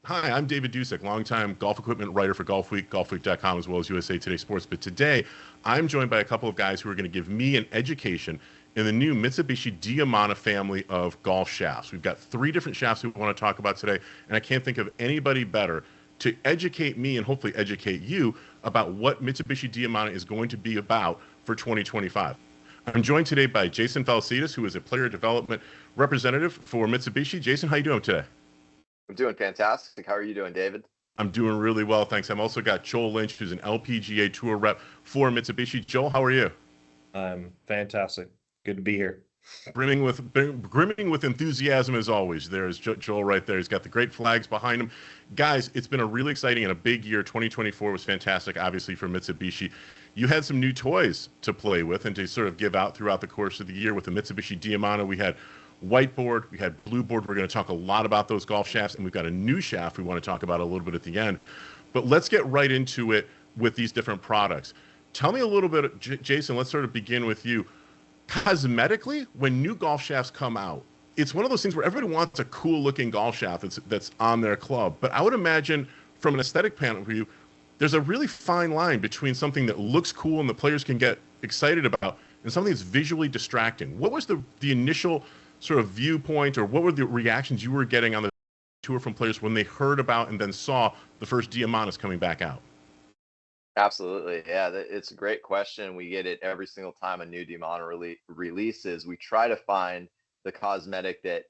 Hi, I'm David Duseck, longtime golf equipment writer for Golf Week, golfweek.com, as well as USA Today Sports. But today, I'm joined by a couple of guys who are going to give me an education in the new Mitsubishi Diamana family of golf shafts. We've got three different shafts we want to talk about today, and I can't think of anybody better to educate me and hopefully educate you about what Mitsubishi Diamana is going to be about for 2025. I'm joined today by Jason Falcides, who is a player development representative for Mitsubishi. Jason, how you doing today? I'm doing fantastic. How are you doing, David? I'm doing really well, thanks. I'm also got Joel Lynch, who's an LPGA Tour rep for Mitsubishi. Joel, how are you? I'm fantastic. Good to be here. Brimming with enthusiasm as always. There's Joel right there. He's got the great flags behind him. Guys, it's been a really exciting and a big year. 2024 was fantastic, obviously, for Mitsubishi. You had some new toys to play with and to sort of give out throughout the course of the year with the Mitsubishi Diamana. We had whiteboard, we had blue board. We're going to talk a lot about those golf shafts, and we've got a new shaft we want to talk about a little bit at the end. But let's get right into it with these different products. Tell me a little bit, Jason, let's sort of begin with you. Cosmetically, when new golf shafts come out, it's one of those things where everybody wants a cool looking golf shaft that's on their club. But I would imagine from an aesthetic point of view, there's a really fine line between something that looks cool and the players can get excited about and something that's visually distracting. What was the initial sort of viewpoint, or what were the reactions you were getting on the tour from players when they heard about and then saw the first Diamanas coming back out? Absolutely. Yeah, it's a great question. We get it every single time a new Diamana releases. We try to find the cosmetic that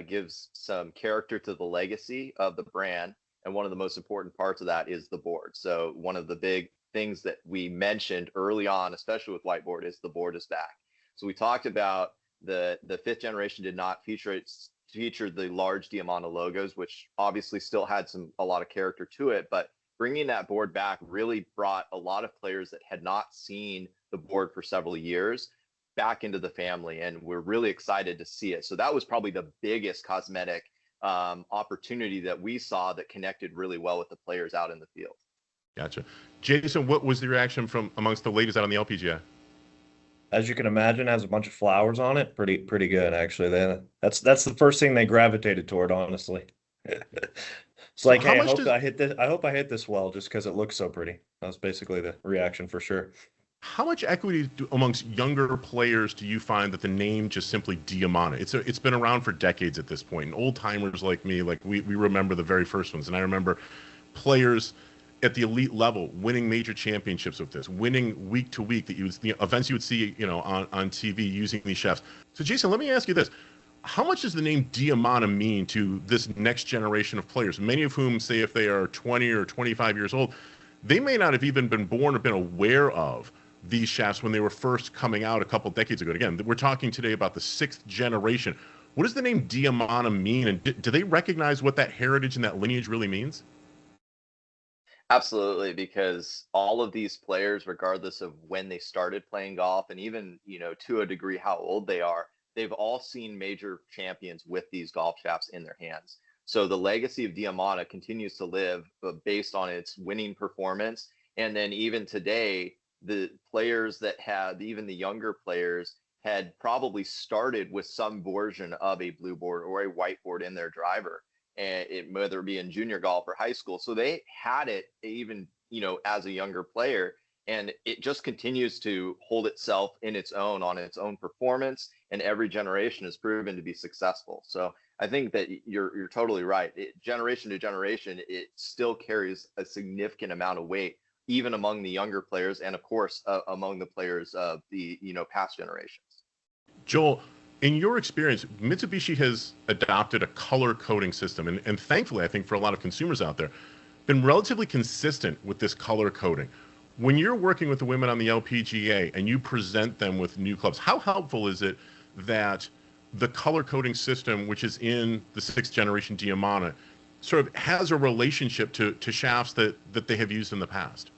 gives some character to the legacy of the brand. And one of the most important parts of that is the board. So one of the big things that we mentioned early on, especially with whiteboard, is the board is back. So we talked about the fifth generation did not feature the large Diamana logos, which obviously still had a lot of character to it, but bringing that board back really brought a lot of players that had not seen the board for several years back into the family, and we're really excited to see it. So that was probably the biggest cosmetic opportunity that we saw that connected really well with the players out in the field. Gotcha. Jason, what was the reaction from amongst the ladies out on the LPGA? As you can imagine, has a bunch of flowers on it. Pretty good, actually. That's the first thing they gravitated toward, honestly. It's like, hey, I hope I hit this well, just because it looks so pretty. That was basically the reaction for sure. How much equity amongst younger players do you find that the name just simply Diamana? It's been around for decades at this point, and old timers like me, like we remember the very first ones, and I remember players at the elite level winning major championships with this, winning week to week, events you would see, on TV using these shafts. So Jason, let me ask you this. How much does the name Diamana mean to this next generation of players, many of whom say if they are 20 or 25 years old, they may not have even been born or been aware of these shafts when they were first coming out a couple decades ago? Again, we're talking today about the sixth generation. What does the name Diamana mean, and do they recognize what that heritage and that lineage really means? Absolutely, because all of these players, regardless of when they started playing golf, and even, to a degree how old they are, they've all seen major champions with these golf shafts in their hands. So the legacy of Diamana continues to live based on its winning performance. And then even today, the players that had, even the younger players, had probably started with some version of a blue board or a whiteboard in their driver, and whether it be in junior golf or high school. So they had it even, as a younger player. And it just continues to hold itself in its own, on its own performance, and every generation has proven to be successful. So I think that you're totally right. Generation to generation, it still carries a significant amount of weight, even among the younger players, and of course among the players of the past generations. Joel, in your experience, Mitsubishi has adopted a color coding system, and thankfully, I think for a lot of consumers out there, been relatively consistent with this color coding. When you're working with the women on the LPGA and you present them with new clubs, how helpful is it that the color coding system, which is in the sixth generation Diamana, sort of has a relationship to shafts that they have used in the past?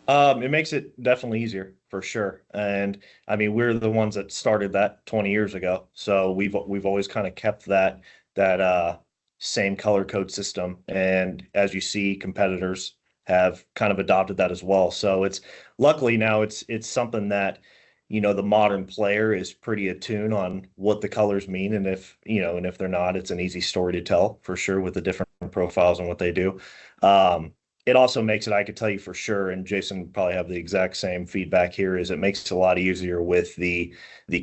It makes it definitely easier for sure. And I mean, we're the ones that started that 20 years ago. So we've always kind of kept that same color code system. And as you see, competitors have kind of adopted that as well. So it's luckily now it's something that the modern player is pretty attuned on what the colors mean. And if they're not, it's an easy story to tell for sure with the different profiles and what they do. It also makes it, I could tell you for sure, and Jason would probably have the exact same feedback here, is it makes it a lot easier with the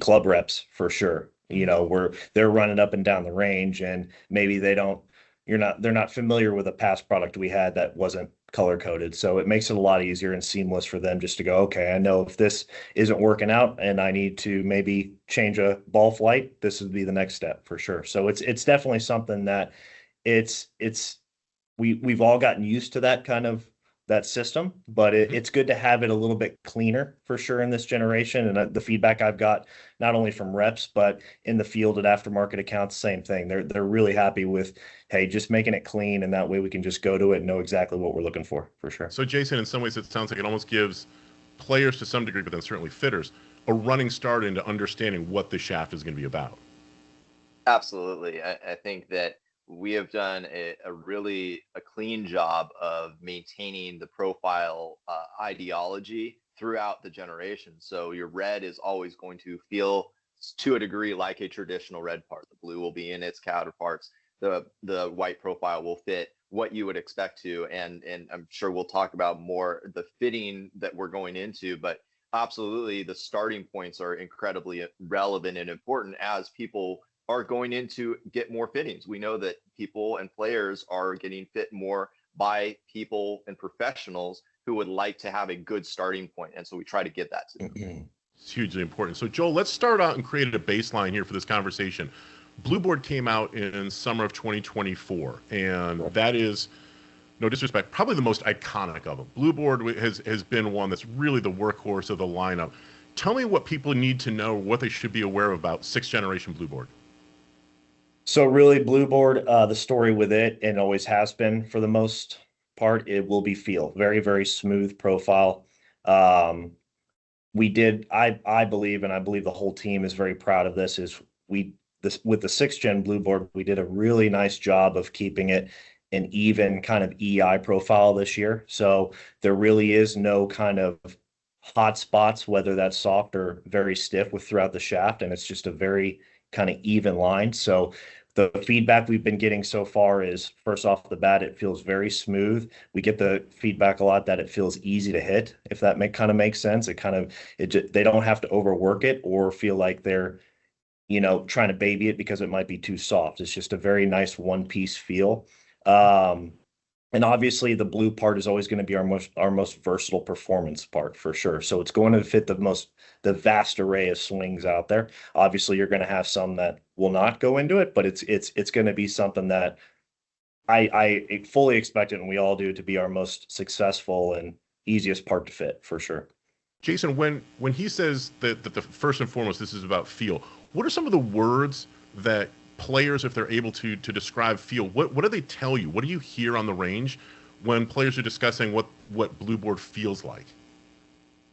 club reps for sure. Where they're running up and down the range, and maybe they're not familiar with a past product we had that wasn't color coded. So it makes it a lot easier and seamless for them just to go, okay, I know if this isn't working out and I need to maybe change a ball flight, this would be the next step for sure. So it's definitely something that we've all gotten used to that system, but it's good to have it a little bit cleaner for sure in this generation. And the feedback I've got not only from reps, but in the field at aftermarket accounts, same thing. They're really happy with, hey, just making it clean, and that way we can just go to it and know exactly what we're looking for sure. So Jason, in some ways, it sounds like it almost gives players to some degree, but then certainly fitters, a running start into understanding what the shaft is going to be about. Absolutely. I think that we have done a clean job of maintaining the profile ideology throughout the generation. So your red is always going to feel to a degree like a traditional red part. The blue will be in its counterparts. The white profile will fit what you would expect to. And I'm sure we'll talk about more the fitting that we're going into, but absolutely the starting points are incredibly relevant and important as people are going in to get more fittings. We know that people and players are getting fit more by people and professionals who would like to have a good starting point. And so we try to give that to them. Mm-hmm. It's hugely important. So Joel, let's start out and create a baseline here for this conversation. Blue Board came out in summer of 2024, and that is, no disrespect, probably the most iconic of them. Blue Board has been one that's really the workhorse of the lineup. Tell me what people need to know, what they should be aware of about 6th generation Blue Board. So really, Blue Board, the story with it, and always has been for the most part, it will be feel. Very, very smooth profile. I believe, and I believe the whole team is very proud of this, with the 6th gen Blue Board, we did a really nice job of keeping it an even kind of EI profile this year. So there really is no kind of hot spots, whether that's soft or very stiff throughout the shaft, and it's just a very kind of even line. So the feedback we've been getting so far is, first off the bat, it feels very smooth. We get the feedback a lot that it feels easy to hit, if that makes sense. They don't have to overwork it or feel like they're, trying to baby it because it might be too soft. It's just a very nice one-piece feel. And obviously the blue part is always going to be our most versatile performance part for sure. So it's going to fit the vast array of swings out there. Obviously you're going to have some that will not go into it, but it's going to be something that I fully expect it, and we all do, to be our most successful and easiest part to fit for sure. Jason, when he says that the first and foremost, this is about feel, what are some of the words that players, if they're able to describe feel, what do they tell you? What do you hear on the range when players are discussing what Blue Board feels like?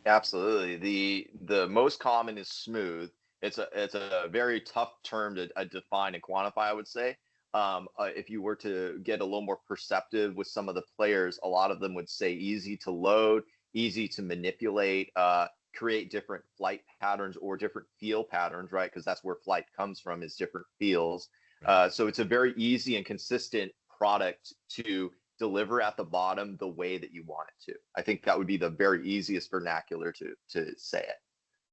Absolutely. The most common is smooth. It's a very tough term to define and quantify, I would say. If you were to get a little more perceptive with some of the players, a lot of them would say easy to load, easy to manipulate, create different flight patterns or different feel patterns, right? Because that's where flight comes from, is different feels. So it's a very easy and consistent product to deliver at the bottom the way that you want it to. I think that would be the very easiest vernacular to say it.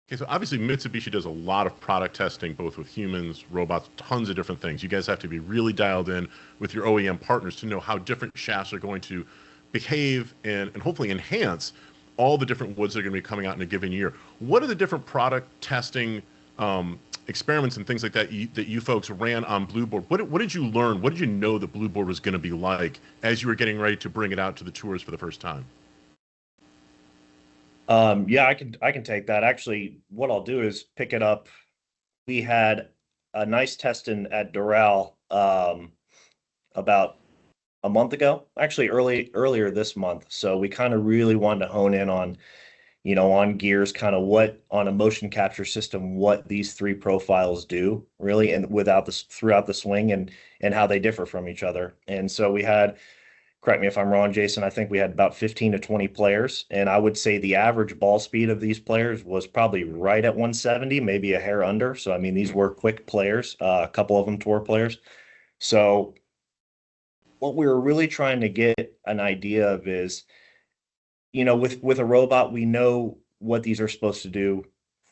Okay, so obviously Mitsubishi does a lot of product testing, both with humans, robots, tons of different things. You guys have to be really dialed in with your OEM partners to know how different shafts are going to behave and hopefully enhance all the different woods that are going to be coming out in a given year. What are the different product testing experiments and things like that that you folks ran on Blue Board? What did you learn? What did you know that Blue Board was going to be like as you were getting ready to bring it out to the tours for the first time? Yeah, I can take that. Actually, what I'll do is pick it up. We had a nice testing at Doral about a month ago, actually earlier this month. So we kind of really wanted to hone in on, on gears, kind of what on a motion capture system, what these three profiles do really, and throughout the swing and how they differ from each other. And so we had, correct me if I'm wrong, Jason, I think we had about 15 to 20 players. And I would say the average ball speed of these players was probably right at 170, maybe a hair under. So, I mean, these were quick players, a couple of them tour players. So, what we were really trying to get an idea of is, with a robot, we know what these are supposed to do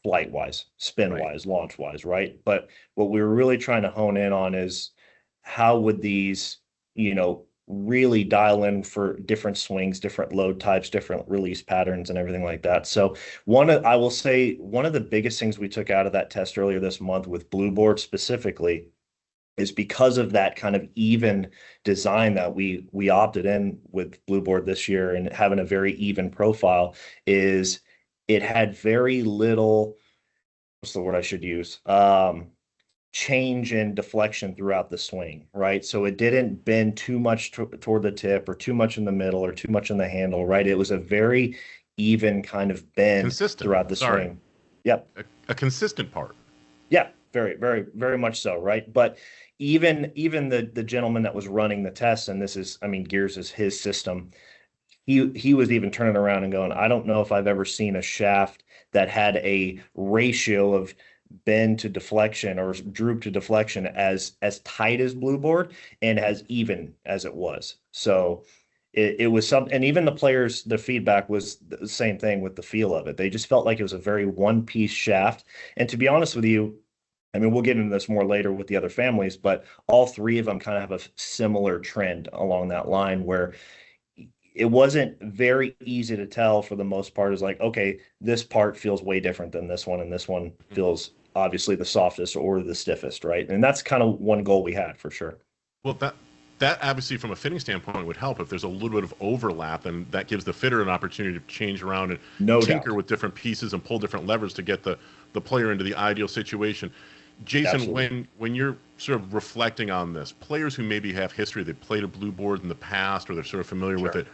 flight wise, spin Right. wise, launch wise, right? But what we were really trying to hone in on is how would these, really dial in for different swings, different load types, different release patterns, and everything like that. So I will say one of the biggest things we took out of that test earlier this month with Blue Board specifically is because of that kind of even design that we opted in with Blue Board this year and having a very even profile is it had very little, what's the word I should use? Change in deflection throughout the swing, right? So it didn't bend too much toward the tip or too much in the middle or too much in the handle, right? It was a very even kind of bend Consistent. throughout the Sorry. swing. Yep. A consistent part. Yeah, very, very, very much so, right? But even the gentleman that was running the test, and this is, I mean, Gears is his system. He was even turning around and going, I don't know if I've ever seen a shaft that had a ratio of bend to deflection or droop to deflection as tight as Blue Board and as even as it was. So it was something, and even the players, the feedback was the same thing with the feel of it. They just felt like it was a very one piece shaft. And to be honest with you, I mean, we'll get into this more later with the other families, but all three of them kind of have a similar trend along that line where it wasn't very easy to tell for the most part. Is like, okay, this part feels way different than this one, and this one feels obviously the softest or the stiffest, right? And that's kind of one goal we had for sure. Well, that obviously from a fitting standpoint would help if there's a little bit of overlap, and that gives the fitter an opportunity to change around and No tinker doubt. with different pieces and pull different levers to get the player into the ideal situation. Jason, Absolutely. when you're sort of reflecting on this, players who maybe have history, they've played a Blue Board in the past or they're sort of familiar with Sure. it,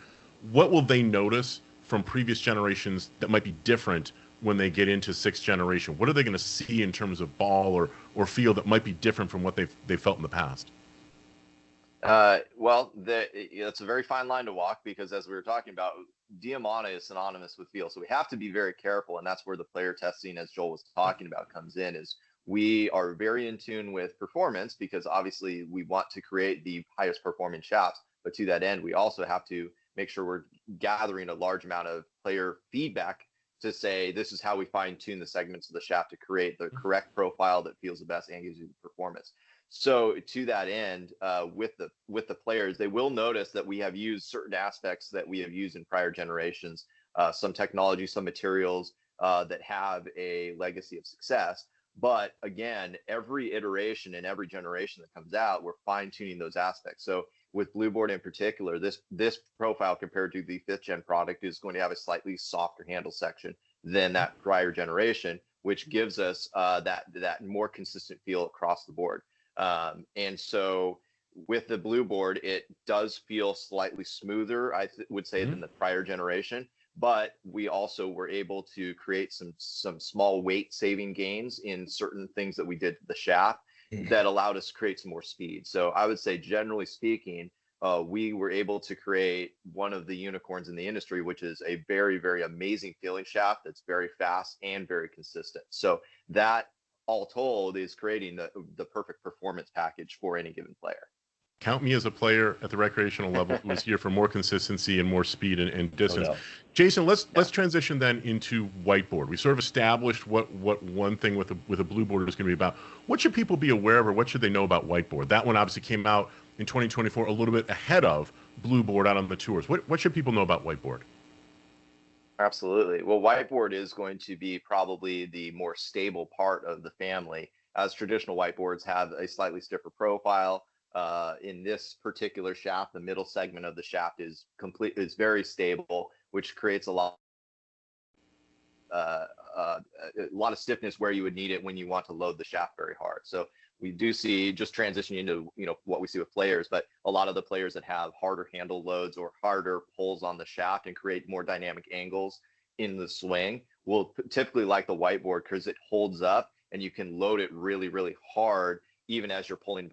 what will they notice from previous generations that might be different when they get into sixth generation? What are they going to see in terms of ball or feel that might be different from what they've felt in the past? Well, it's a very fine line to walk because, as we were talking about, Diamana is synonymous with feel. So we have to be very careful. And that's where the player testing, as Joel was talking about, comes in, is we are very in tune with performance because obviously we want to create the highest performing shafts. But to that end, we also have to make sure we're gathering a large amount of player feedback to say this is how we fine tune the segments of the shaft to create the correct profile that feels the best and gives you the performance. So to that end, with the players, they will notice that we have used certain aspects that we have used in prior generations, some technology, some materials that have a legacy of success. But again, every iteration and every generation that comes out, we're fine tuning those aspects. So with Blue Board in particular, this profile compared to the fifth gen product is going to have a slightly softer handle section than that prior generation, which gives us that more consistent feel across the board. And so with the Blue Board, it does feel slightly smoother, would say, than the prior generation. But we also were able to create some small weight saving gains in certain things that we did to the shaft that allowed us to create some more speed. So I would say, generally speaking, we were able to create one of the unicorns in the industry, which is a very, very amazing feeling shaft that's very fast and very consistent. So that all told is creating the perfect performance package for any given player. Count me as a player at the recreational level who is here for more consistency and more speed and distance. No. Jason, let's transition then into whiteboard. We sort of established what one thing with a Blue Board is going to be about. What should people be aware of, or what should they know about whiteboard? That one obviously came out in 2024, a little bit ahead of Blue Board out on the tours. What should people know about whiteboard? Absolutely. Well, whiteboard is going to be probably the more stable part of the family, as traditional whiteboards have a slightly stiffer profile. In this particular shaft, the middle segment of the shaft is very stable, which creates a lot of stiffness where you would need it when you want to load the shaft very hard. So we do see, just transitioning into what we see with players, but a lot of the players that have harder handle loads or harder pulls on the shaft and create more dynamic angles in the swing will typically like the whiteboard because it holds up and you can load it really, really hard even as you're pulling.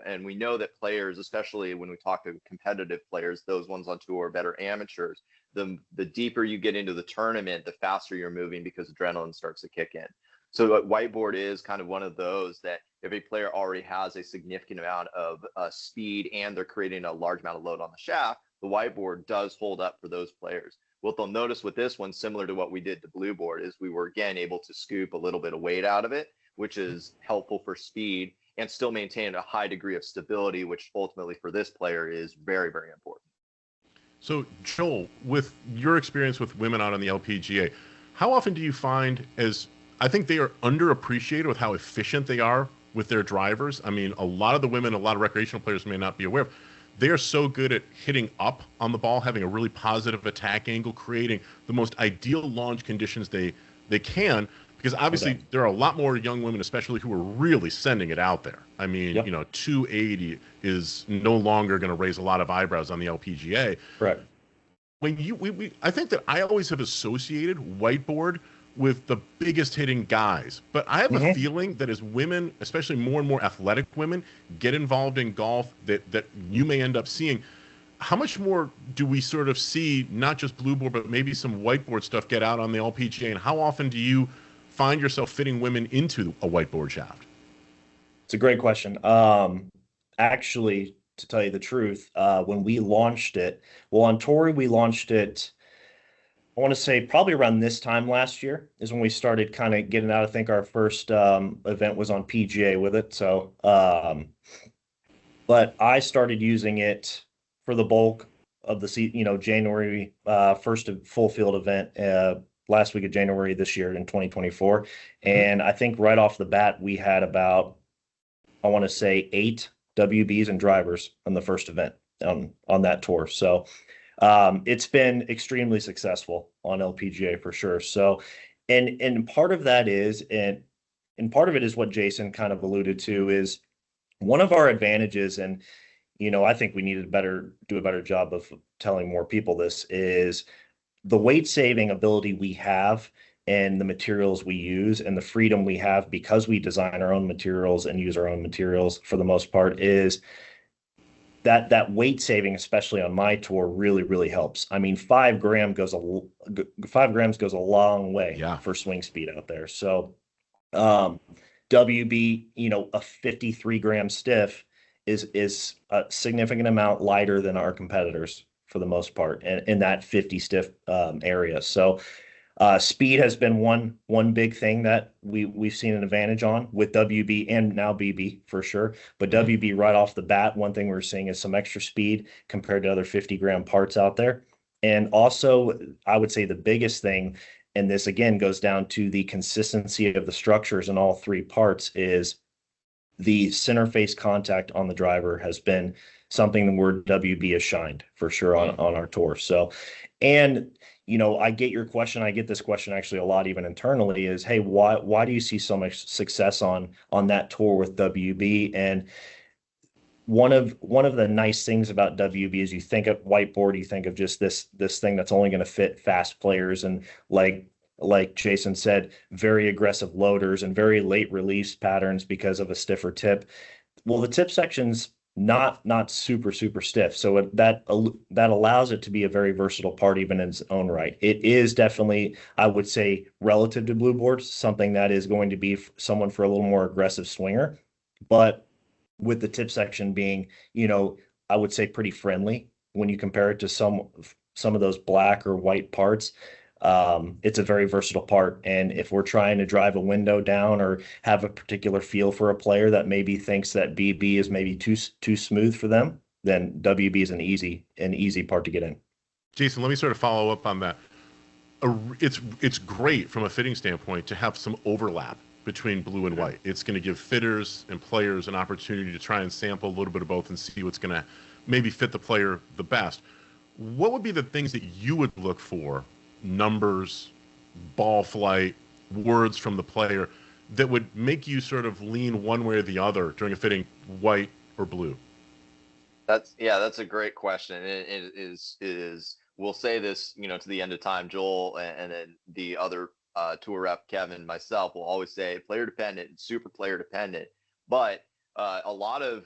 And we know that players, especially when we talk to competitive players, those ones on tour are better amateurs. The deeper you get into the tournament, the faster you're moving because adrenaline starts to kick in. So whiteboard is kind of one of those that if a player already has a significant amount of speed and they're creating a large amount of load on the shaft, the whiteboard does hold up for those players. What they'll notice with this one, similar to what we did to blue board, is we were again able to scoop a little bit of weight out of it, which is helpful for speed and still maintain a high degree of stability, which ultimately for this player is very, very important. So, Joel, with your experience with women out on the LPGA, how often do you find, as I think they are underappreciated with how efficient they are with their drivers? I mean, a lot of the women, a lot of recreational players may not be aware of, they are so good at hitting up on the ball, having a really positive attack angle, creating the most ideal launch conditions they can, because obviously there are a lot more young women, especially who are really sending it out there. I mean, 280 is no longer going to raise a lot of eyebrows on the LPGA. Right. When I think that I always have associated whiteboard with the biggest hitting guys, but I have a feeling that as women, especially more and more athletic women, get involved in golf, that you may end up seeing. How much more do we sort of see not just blue board, but maybe some whiteboard stuff get out on the LPGA? And how often do you find yourself fitting women into a whiteboard shaft? It's a great question. Actually, to tell you the truth, when we launched it, well, on tour, we launched it, I want to say probably around this time last year is when we started kind of getting out. I think our first event was on PGA with it. So, but I started using it for the bulk of the January, first full field event, last week of January this year in 2024. And I think right off the bat, we had about, I want to say 8 WBs and drivers on the first event on that tour. So it's been extremely successful on LPGA for sure. So, and part of that is, and part of it is what Jason kind of alluded to, is one of our advantages, and I think we need to do a better job of telling more people this, is the weight saving ability we have and the materials we use and the freedom we have because we design our own materials and use our own materials for the most part, is that weight saving, especially on my tour, really, really helps. I mean, 5 grams goes a long way for swing speed out there. So WB, a 53-gram stiff is a significant amount lighter than our competitors for the most part, and in that 50 stiff area. So speed has been one big thing that we've seen an advantage on with WB and now BB for sure. But WB right off the bat, one thing we're seeing is some extra speed compared to other 50-gram parts out there. And also, I would say the biggest thing, and this again goes down to the consistency of the structures in all 3 parts, is the center face contact on the driver has been something where WB has shined for sure on our tour. So, and I get your question. I get this question actually a lot, even internally, is, hey, why do you see so much success on that tour with WB? And one of the nice things about WB is you think of whiteboard, you think of just this thing that's only going to fit fast players, and like Jason said, very aggressive loaders and very late release patterns because of a stiffer tip. Well, the tip section's not super stiff, so that allows it to be a very versatile part even in its own right. It is definitely, I would say, relative to blue boards, something that is going to be someone for a little more aggressive swinger, but with the tip section being, I would say pretty friendly when you compare it to some of those black or white parts. It's a very versatile part. And if we're trying to drive a window down or have a particular feel for a player that maybe thinks that BB is maybe too smooth for them, then WB is an easy part to get in. Jason, let me sort of follow up on that. It's great from a fitting standpoint to have some overlap between blue and white. It's going to give fitters and players an opportunity to try and sample a little bit of both and see what's going to maybe fit the player the best. What would be the things that you would look for, numbers, ball flight, words from the player, that would make you sort of lean one way or the other during a fitting, white or blue? That's a great question. It is we'll say this, to the end of time. Joel and then the other tour rep Kevin, myself, will always say player dependent, super player dependent. But A lot of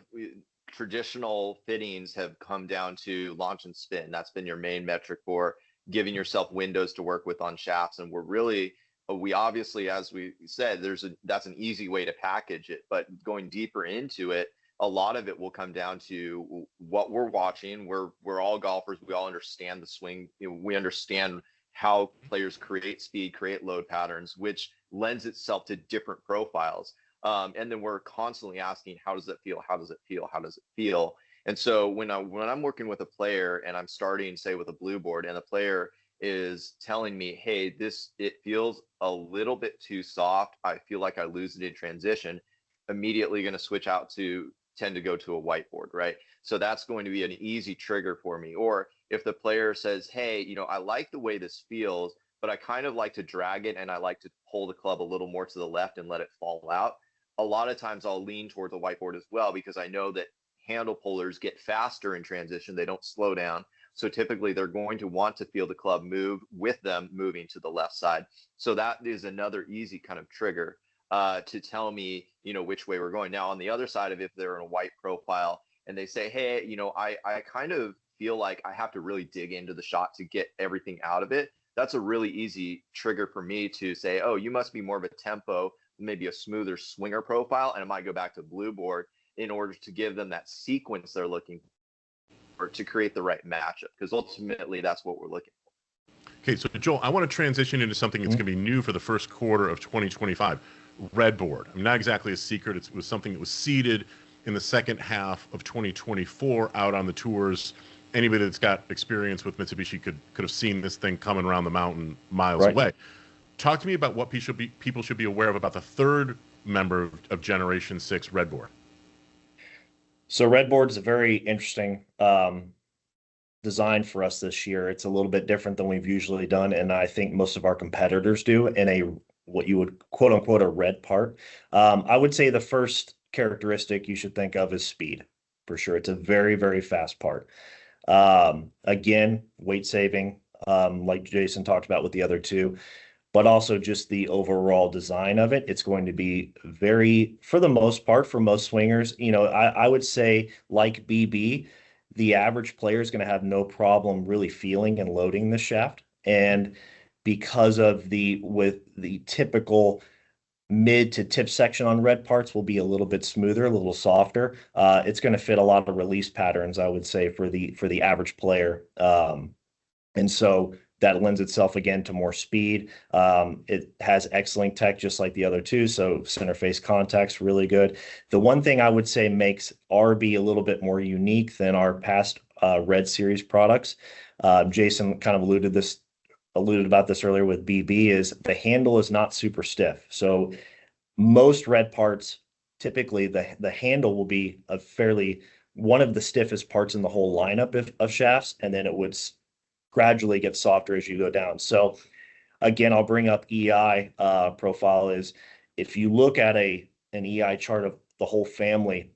traditional fittings have come down to launch and spin. That's been your main metric for giving yourself windows to work with on shafts. And we obviously, as we said, that's an easy way to package it. But going deeper into it, a lot of it will come down to what we're watching. We're all golfers. We all understand the swing. We understand how players create speed, create load patterns, which lends itself to different profiles. And then we're constantly asking, how does it feel? How does it feel? How does it feel? And so when I'm working with a player and I'm starting, say, with a blue board, and the player is telling me, hey, it feels a little bit too soft. I feel like I lose it in transition. Immediately going to tend to go to a whiteboard, right? So that's going to be an easy trigger for me. Or if the player says, hey, I like the way this feels, but I kind of like to drag it and I like to pull the club a little more to the left and let it fall out. A lot of times I'll lean towards the whiteboard as well, because I know that handle pullers get faster in transition. They don't slow down. So typically they're going to want to feel the club move with them moving to the left side. So that is another easy kind of trigger to tell me, which way we're going. Now, on the other side of it, if they're in a white profile and they say, hey, I kind of feel like I have to really dig into the shot to get everything out of it. That's a really easy trigger for me to say, oh, you must be more of a tempo, maybe a smoother swinger profile. And I might go back to blue board in order to give them that sequence they're looking for to create the right matchup, because ultimately that's what we're looking for. Okay, so Joel, I want to transition into something that's going to be new for the first quarter of 2025. Red board. I mean, not exactly a secret. It was something that was seeded in the second half of 2024 out on the tours. Anybody that's got experience with Mitsubishi could have seen this thing coming around the mountain miles away. Talk to me about what people should be aware of about the third member of Generation 6 Red board. So Red board is a very interesting design for us this year. It's a little bit different than we've usually done, and I think most of our competitors do in a what you would quote unquote a red part. I would say the first characteristic you should think of is speed, for sure. It's a very, very fast part. Again, weight saving, like Jason talked about with the other two, but also just the overall design of it. It's going to be very, for the most part, for most swingers, I would say like BB, the average player is going to have no problem really feeling and loading the shaft. And because of with the typical mid to tip section on red parts will be a little bit smoother, a little softer. It's going to fit a lot of release patterns, I would say, for the average player. And so that lends itself again to more speed. It has X-Link tech just like the other two, so center face contact's really good. The one thing I would say makes RB a little bit more unique than our past Red Series products, Jason kind of alluded about this earlier with BB, is the handle is not super stiff. So most red parts, typically the handle will be one of the stiffest parts in the whole lineup of shafts, and then it would gradually get softer as you go down. So again, I'll bring up EI profile. Is if you look at an EI chart of the whole family,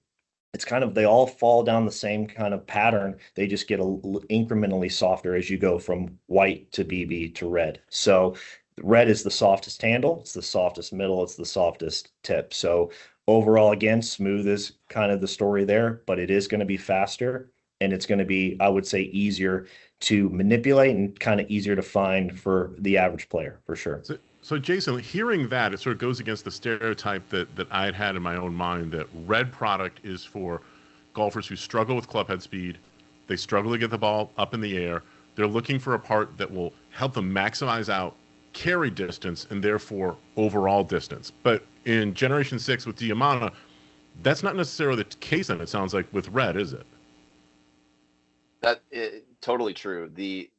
it's kind of, they all fall down the same kind of pattern. They just get incrementally softer as you go from white to BB to red. So red is the softest handle, it's the softest middle, it's the softest tip. So overall, again, smooth is kind of the story there, but it is going to be faster, and it's going to be, I would say, easier to manipulate and kind of easier to find for the average player, for sure. So Jason, hearing that, it sort of goes against the stereotype that I had in my own mind, that red product is for golfers who struggle with clubhead speed. They struggle to get the ball up in the air. They're looking for a part that will help them maximize out carry distance and therefore overall distance. But in Generation 6 with Diamana, that's not necessarily the case, and it sounds like, with red, is it? Totally true. The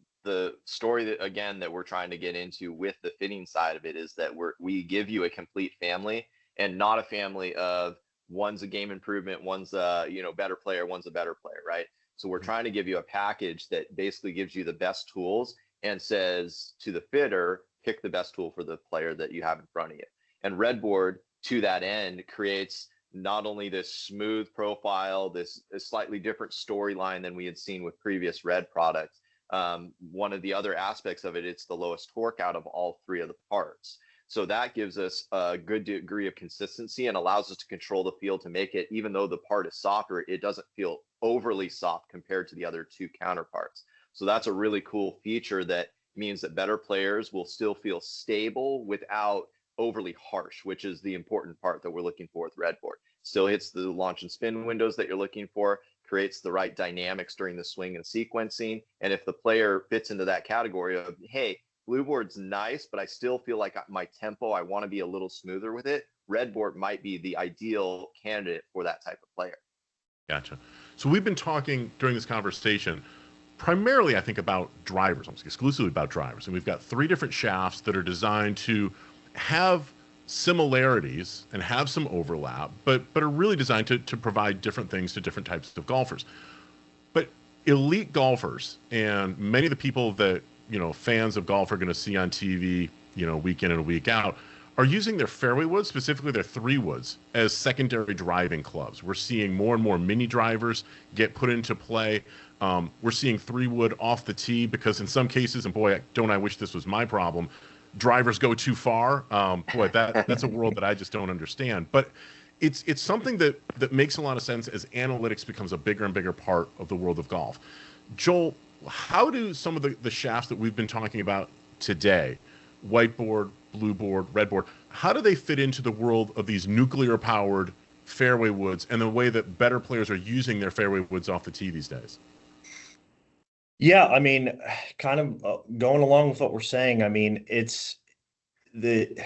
story that we're trying to get into with the fitting side of it is that we give you a complete family, and not a family of one's a game improvement, one's a better player, one's a better player, right? So we're trying to give you a package that basically gives you the best tools and says to the fitter, pick the best tool for the player that you have in front of you. And Redboard, to that end, creates not only this smooth profile, this slightly different storyline than we had seen with previous red products. One of the other aspects of it, it's the lowest torque out of all three of the parts. So that gives us a good degree of consistency and allows us to control the field to make it, even though the part is softer, it doesn't feel overly soft compared to the other two counterparts. So that's a really cool feature that means that better players will still feel stable without overly harsh, which is the important part that we're looking for with Redboard. Still hits the launch and spin windows that you're looking for, creates the right dynamics during the swing and sequencing. And if the player fits into that category of, hey, blue board's nice, but I still feel like my tempo, I want to be a little smoother with it, red board might be the ideal candidate for that type of player. Gotcha. So we've been talking during this conversation primarily, I think, about drivers, almost exclusively about drivers. And we've got 3 different shafts that are designed to have similarities and have some overlap, but are really designed to provide different things to different types of golfers. But elite golfers and many of the people that, fans of golf are going to see on TV, week in and week out, are using their fairway woods, specifically their 3 woods, as secondary driving clubs. We're seeing more and more mini drivers get put into play. We're seeing 3 wood off the tee because in some cases, and boy, don't I wish this was my problem, drivers go too far. Boy, that's a world that I just don't understand. But it's something that makes a lot of sense as analytics becomes a bigger and bigger part of the world of golf. Joel, how do some of the shafts that we've been talking about today, whiteboard, blue board, red board, how do they fit into the world of these nuclear-powered fairway woods and the way that better players are using their fairway woods off the tee these days? Yeah, I mean, kind of going along with what we're saying. I mean, it's the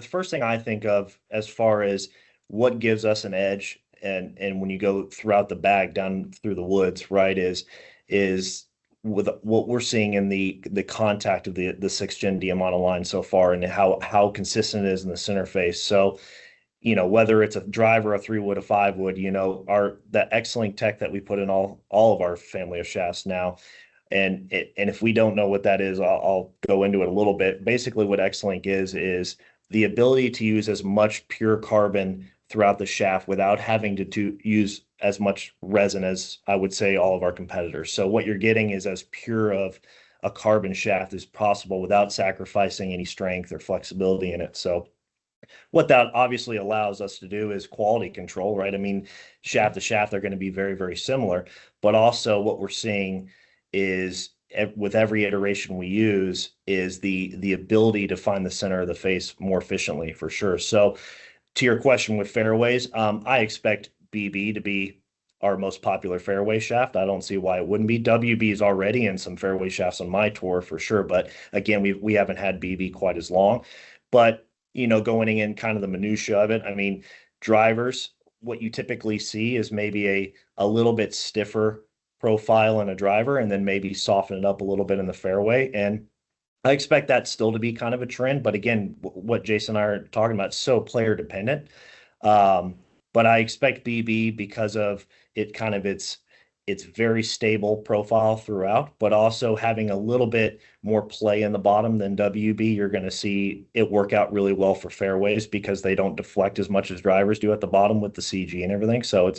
first thing I think of as far as what gives us an edge, and when you go throughout the bag down through the woods, right, is with what we're seeing in the contact of the 6th-gen Diamana line so far, and how consistent it is in the center face. So, whether it's a driver, a 3 wood, a 5 wood, that X-Link tech that we put in all of our family of shafts now. And if we don't know what that is, I'll go into it a little bit. Basically, what X-Link is the ability to use as much pure carbon throughout the shaft without having to use as much resin as I would say all of our competitors. So what you're getting is as pure of a carbon shaft as possible without sacrificing any strength or flexibility in it. So what that obviously allows us to do is quality control, right? I mean, shaft to shaft, they're going to be very, very similar, but also what we're seeing is with every iteration we use is the ability to find the center of the face more efficiently, for sure. So to your question with fairways, I expect BB to be our most popular fairway shaft. I don't see why it wouldn't be. WB is already in some fairway shafts on my tour for sure, but again, we haven't had BB quite as long. But going in kind of the minutia of it, I mean, drivers, what you typically see is maybe a little bit stiffer profile in a driver, and then maybe soften it up a little bit in the fairway. And I expect that still to be kind of a trend. But again, what Jason and I are talking about is so player dependent. But I expect BB because of its very stable profile throughout, but also having a little bit more play in the bottom than WB. You're going to see it work out really well for fairways because they don't deflect as much as drivers do at the bottom with the CG and everything. So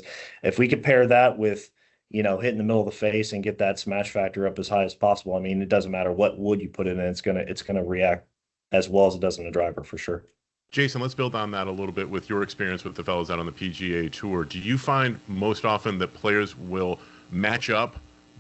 if we could pair that with hitting the middle of the face and get that smash factor up as high as possible. I mean, it doesn't matter what wood you put in, it's gonna react as well as it does in a driver for sure. Jason, let's build on that a little bit with your experience with the fellows out on the PGA Tour. Do you find most often that players will match up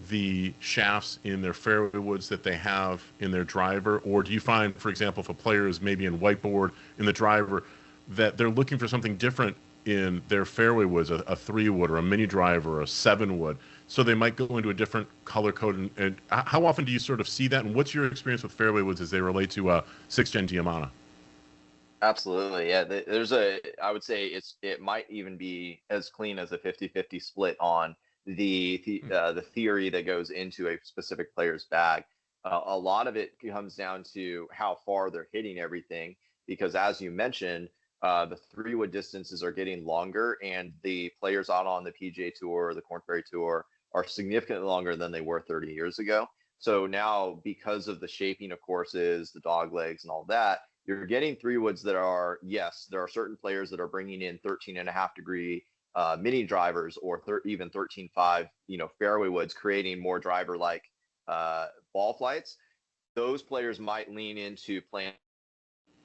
the shafts in their fairway woods that they have in their driver? Or do you find, for example, if a player is maybe in whiteboard in the driver, that they're looking for something different in their fairway woods, a 3 wood or a mini driver or a 7 wood, so they might go into a different color code? And how often do you sort of see that? And what's your experience with fairway woods as they relate to 6th-gen Diamana? Absolutely. Yeah. I would say it might even be as clean as a 50-50 split on the theory that goes into a specific player's bag. A lot of it comes down to how far they're hitting everything, because as you mentioned, the 3 wood distances are getting longer, and the players out on the PGA Tour or the Korn Ferry Tour are significantly longer than they were 30 years ago. So now, because of the shaping of courses, the dog legs and all that, you're getting 3 woods that are, yes, there are certain players that are bringing in 13.5-degree mini drivers or even 13.5, fairway woods, creating more driver-like ball flights. Those players might lean into playing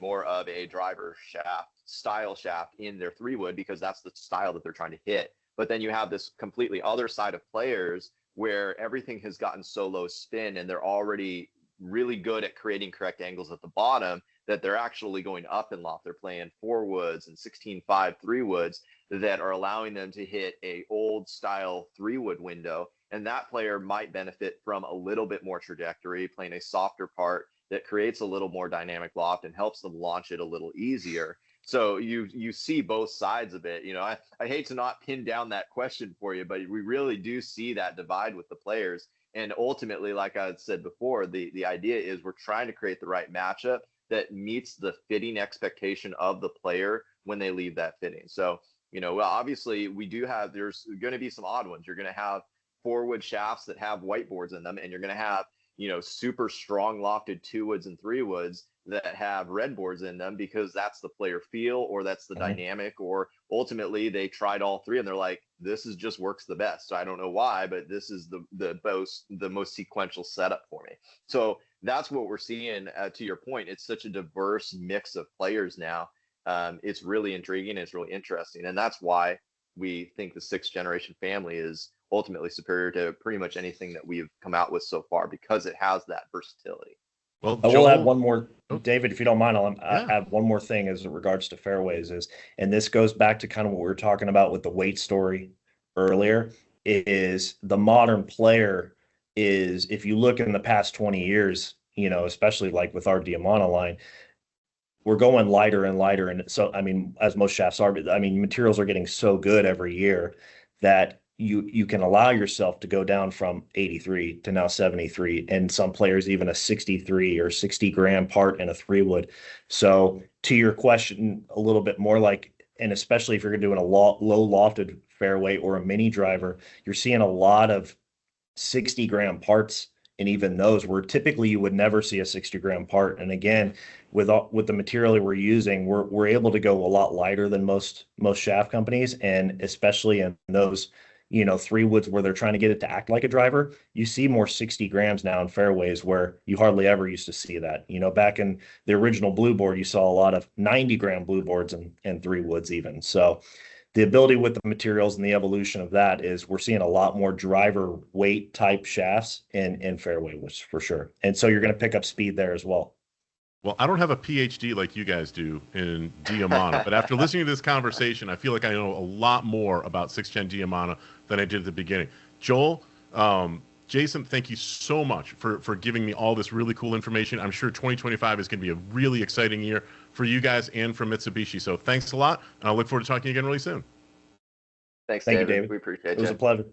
more of a driver shaft style shaft in their 3-wood because that's the style that they're trying to hit. But then you have this completely other side of players where everything has gotten so low spin and they're already really good at creating correct angles at the bottom that they're actually going up in loft. They're playing 4-woods and 16-5 3-woods that are allowing them to hit a old style 3-wood window. And that player might benefit from a little bit more trajectory, playing a softer part that creates a little more dynamic loft and helps them launch it a little easier. So you see both sides of it. I hate to not pin down that question for you, but we really do see that divide with the players. And ultimately, like I had said before, the idea is we're trying to create the right matchup that meets the fitting expectation of the player when they leave that fitting. So, obviously there's going to be some odd ones. You're going to have 4-wood shafts that have whiteboards in them, and you're going to have, super strong lofted 2-woods and 3-woods that have red boards in them because that's the player feel or that's the dynamic, or ultimately they tried all three and they're like, this is just works the best. So I don't know why, but this is the most sequential setup for me. So that's what we're seeing. To your point, it's such a diverse mix of players now. It's really intriguing. It's really interesting. And that's why we think the 6th generation family is ultimately superior to pretty much anything that we've come out with so far because it has that versatility. Well, I will add one more, David, if you don't mind, I'll add one more thing as it regards to fairways and this goes back to kind of what we were talking about with the weight story earlier, is the modern player is, if you look in the past 20 years, especially like with our Diamana line, we're going lighter and lighter. And so, as most shafts are, materials are getting so good every year that you can allow yourself to go down from 83 to now 73, and some players even a 63 or 60 gram part in a 3-wood. So to your question, a little bit more like, and especially if you're doing a low lofted fairway or a mini driver, you're seeing a lot of 60 gram parts. And even those where typically you would never see a 60 gram part. And again, with the material we're using, we're able to go a lot lighter than most shaft companies, and especially in those 3-woods where they're trying to get it to act like a driver, you see more 60 grams now in fairways where you hardly ever used to see that. Back in the original blue board, you saw a lot of 90 gram blue boards and 3-woods even. So the ability with the materials and the evolution of that is we're seeing a lot more driver weight type shafts in fairway, which for sure. And so you're going to pick up speed there as well. Well, I don't have a PhD like you guys do in Diamana, but after listening to this conversation, I feel like I know a lot more about 6th Gen Diamana than I did at the beginning. Joel, Jason, thank you so much for giving me all this really cool information. I'm sure 2025 is going to be a really exciting year for you guys and for Mitsubishi. So thanks a lot, and I look forward to talking to you again really soon. Thanks, Thank you, David. We appreciate it. It was a pleasure.